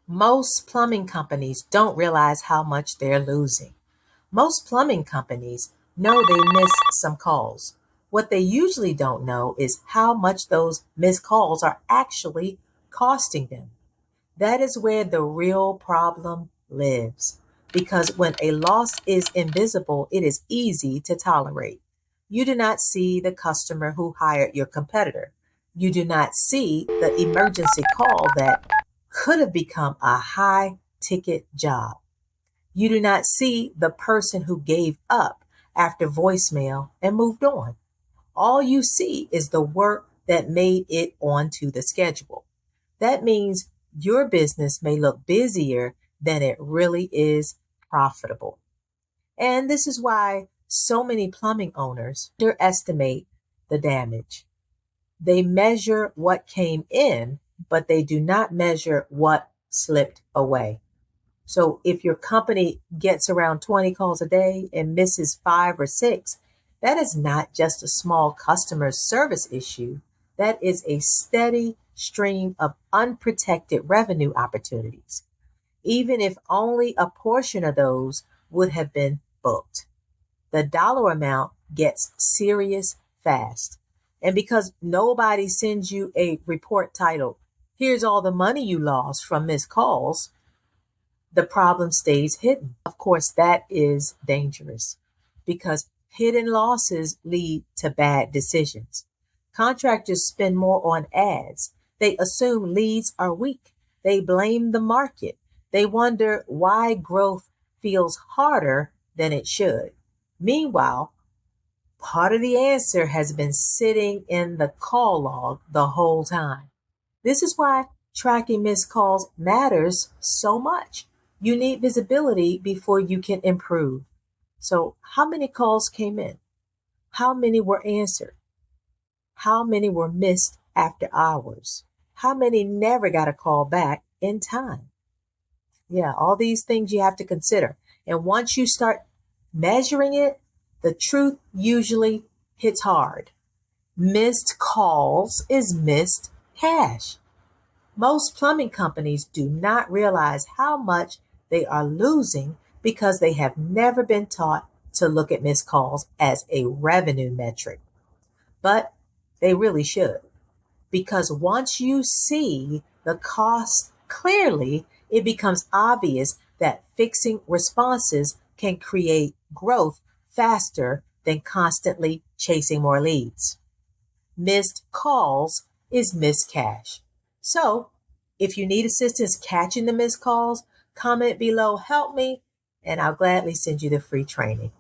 Most plumbing companies don't realize how much they're losing. Most plumbing companies know they miss some calls. What they usually don't know is how much those missed calls are actually costing them. That is where the real problem lives. Because when a loss is invisible, it is easy to tolerate. You do not see the customer who hired your competitor. You do not see the emergency call that could have become a high ticket job. You do not see the person who gave up after voicemail and moved on. All you see is the work that made it onto the schedule. That means your business may look busier than it really is profitable. And this is why so many plumbing owners underestimate the damage. They measure what came in, but they do not measure what slipped away. So if your company gets around 20 calls a day and misses 5 or 6, that is not just a small customer service issue. That is a steady stream of unprotected revenue opportunities, even if only a portion of those would have been booked. The dollar amount gets serious fast. And because nobody sends you a report titled, "Here's all the money you lost from missed calls," the problem stays hidden. Of course, that is dangerous because hidden losses lead to bad decisions. Contractors spend more on ads. They assume leads are weak. They blame the market. They wonder why growth feels harder than it should. Meanwhile, part of the answer has been sitting in the call log the whole time. This is why tracking missed calls matters so much. You need visibility before you can improve. So, how many calls came in? How many were answered? How many were missed after hours? How many never got a call back in time? Yeah, all these things you have to consider. And once you start measuring it, the truth usually hits hard. Missed calls is missed cash. Most plumbing companies do not realize how much they are losing because they have never been taught to look at missed calls as a revenue metric. But they really should, because once you see the cost clearly, it becomes obvious that fixing responses can create growth faster than constantly chasing more leads. Missed calls is missed cash. So, if you need assistance catching the missed calls, comment below, "Help me," and I'll gladly send you the free training.